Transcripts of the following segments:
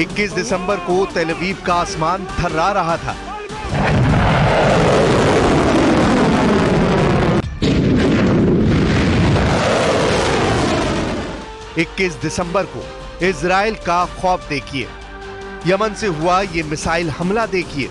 21 दिसंबर को तेल अवीव का आसमान थर्रा रहा था। इक्कीस दिसंबर को इजराइल का खौफ देखिए। यमन से हुआ ये मिसाइल हमला देखिए।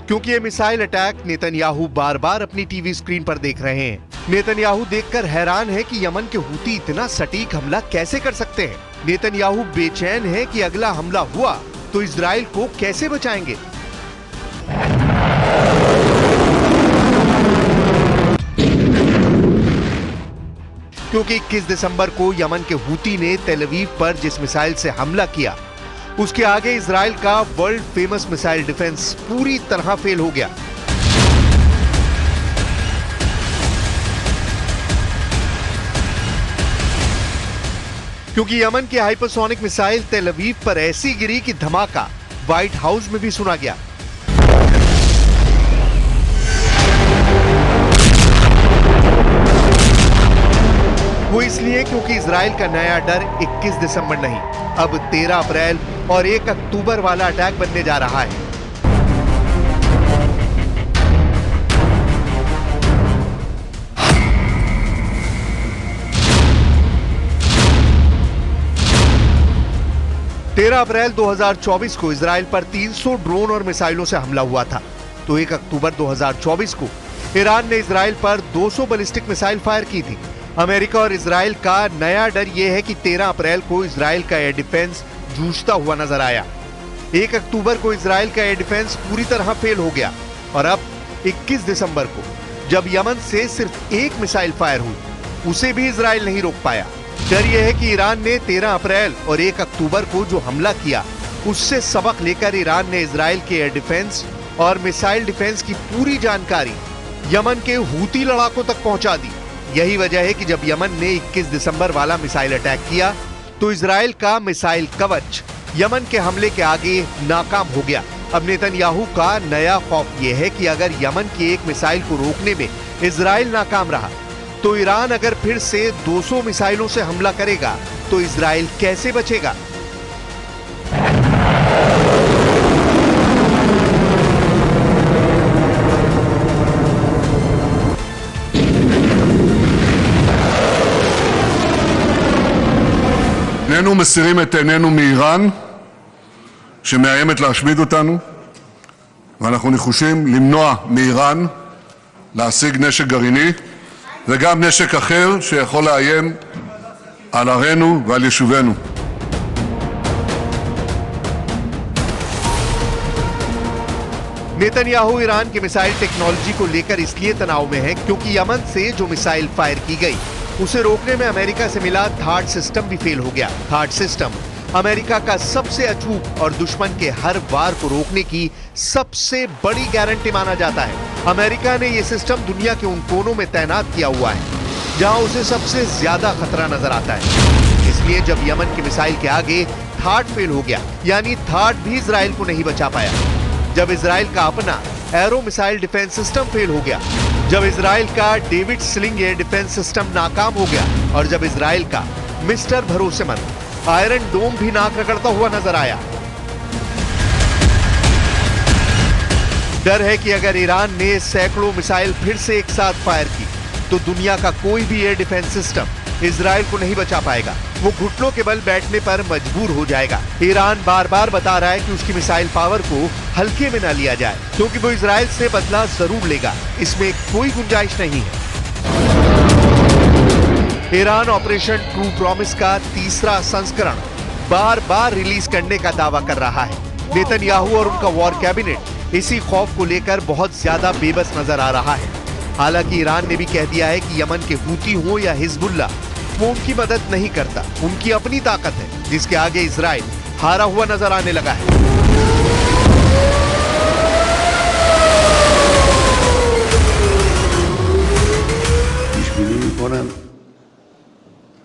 क्योंकि ये मिसाइल अटैक नेतन्याहू बार बार अपनी टीवी स्क्रीन पर देख रहे हैं। नेतन्याहू देखकर हैरान है कि यमन के हूती इतना सटीक हमला कैसे कर सकते हैं। नेतन्याहू बेचैन है कि अगला हमला हुआ तो इजराइल को कैसे बचाएंगे। क्योंकि 21 दिसंबर को यमन के हूती ने तेल अवीव पर जिस मिसाइल से हमला किया, उसके आगे इजराइल का वर्ल्ड फेमस मिसाइल डिफेंस पूरी तरह फेल हो गया। क्योंकि यमन की हाइपरसोनिक मिसाइल तेल अवीव पर ऐसी गिरी कि धमाका व्हाइट हाउस में भी सुना गया। वो इसलिए क्योंकि इजराइल का नया डर 21 दिसंबर नहीं, अब 13 अप्रैल और 1 अक्टूबर वाला अटैक बनने जा रहा है। तेरह अप्रैल 2024 को इजराइल पर 300 ड्रोन और मिसाइलों से हमला हुआ था, तो 1 अक्टूबर 2024 को ईरान ने इजराइल पर 200 बैलिस्टिक मिसाइल फायर की थी। अमेरिका और इजराइल का नया डर यह है कि 13 अप्रैल को इजराइल का एयर डिफेंस जूझता हुआ नजर आया। 1 अक्टूबर को इजराइल का एयर डिफेंस पूरी तरह फेल हो गया और अब 21 दिसंबर को जब यमन से सिर्फ एक मिसाइल फायर हुई, उसे भी इजराइल नहीं रोक पाया। डर यह है कि ईरान ने 13 अप्रैल और 1 अक्टूबर को जो हमला किया, उससे सबक लेकर ईरान ने इजराइल के एयर डिफेंस और मिसाइल डिफेंस की पूरी जानकारी यमन के हूती लड़ाकों तक पहुंचा दी। यही वजह है कि जब यमन ने 21 दिसंबर वाला मिसाइल अटैक किया तो इजराइल का मिसाइल कवच यमन के हमले के आगे नाकाम हो गया। अब नेतन्याहू का नया खौफ यह है कि अगर यमन की एक मिसाइल को रोकने में इजराइल नाकाम रहा तो ईरान अगर फिर से 200 मिसाइलों से हमला करेगा तो इजराइल कैसे बचेगा। איננו מסירים את עינינו מאיראן שמאיימת להשמיד אותנו, ואנחנו נחושים למנוע מאיראן להשיג נשק גרעיני וגם נשק אחר שיכול לאיים על ערינו ועל יישובינו. नेतन्याहू ईरान की मिसाइल टेक्नोलॉजी को लेकर इसलिए तनाव में है क्योंकि यमन से जो मिसाइल फायर की गई उसे रोकने में अमेरिका से मिला थार्ड सिस्टम भी फेल हो गया। थार्ड सिस्टम अमेरिका का सबसे अचूक और दुश्मन के हर वार को रोकने की सबसे बड़ी गारंटी माना जाता है। अमेरिका ने यह सिस्टम दुनिया के उन कोनों में तैनात किया हुआ है जहां उसे सबसे ज्यादा खतरा नजर आता है। इसलिए जब यमन की मिसाइल के आगे थार्ड फेल हो गया, यानी थार्ड भी इजराइल को नहीं बचा पाया, जब इजराइल का अपना arrow missile defence system fail हो गया, जब इजराइल का David sling air defence system नाकाम हो गया और जब इजराइल का मिस्टर भरोसेमंद आयरन डोम भी नाक रगड़ता हुआ नजर आया। डर है कि अगर ईरान ने सैकड़ों मिसाइल फिर से एक साथ फायर की तो दुनिया का कोई भी एयर डिफेंस सिस्टम इजराइल को नहीं बचा पाएगा। वो घुटनों के बल बैठने पर मजबूर हो जाएगा। ईरान बार बार बता रहा है कि उसकी मिसाइल पावर को हल्के में न लिया जाए क्योंकि वो इजराइल से बदला जरूर लेगा, इसमें कोई गुंजाइश नहीं है। ईरान ऑपरेशन ट्रू प्रॉमिस का तीसरा संस्करण बार बार रिलीज करने का दावा कर रहा है। नेतन्याहू और उनका वॉर कैबिनेट इसी खौफ को लेकर बहुत ज्यादा बेबस नजर आ रहा है। हालांकि ईरान ने भी कह दिया है कि यमन के हूती हो या हिजबुल्ला, वो उनकी मदद नहीं करता, उनकी अपनी ताकत है जिसके आगे इजराइल हारा हुआ नजर आने लगा है।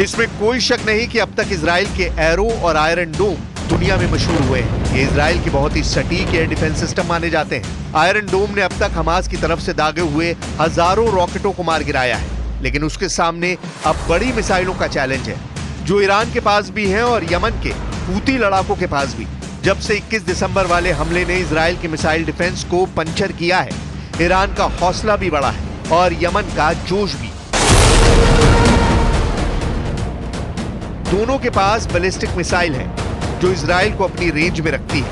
इसमें कोई शक नहीं कि अब तक इजराइल के एरो और आयरन डोम दुनिया में मशहूर हुए हैं। ये इजराइल की बहुत ही सटीक एयर डिफेंस सिस्टम माने जाते हैं। आयरन डोम ने अब तक हमास की तरफ से दागे हुए हजारों रॉकेटों को मार गिराया है, लेकिन उसके सामने अब बड़ी मिसाइलों का चैलेंज है, जो ईरान के पास भी है और यमन के हूती लड़ाकों के पास भी। जब से 21 दिसंबर वाले हमले ने इजराइल की मिसाइल डिफेंस को पंचर किया है, ईरान का हौसला भी बढ़ा है और यमन का जोश भी। दोनों के पास बैलिस्टिक मिसाइल है, जो इजराइल को अपनी रेंज में रखती है।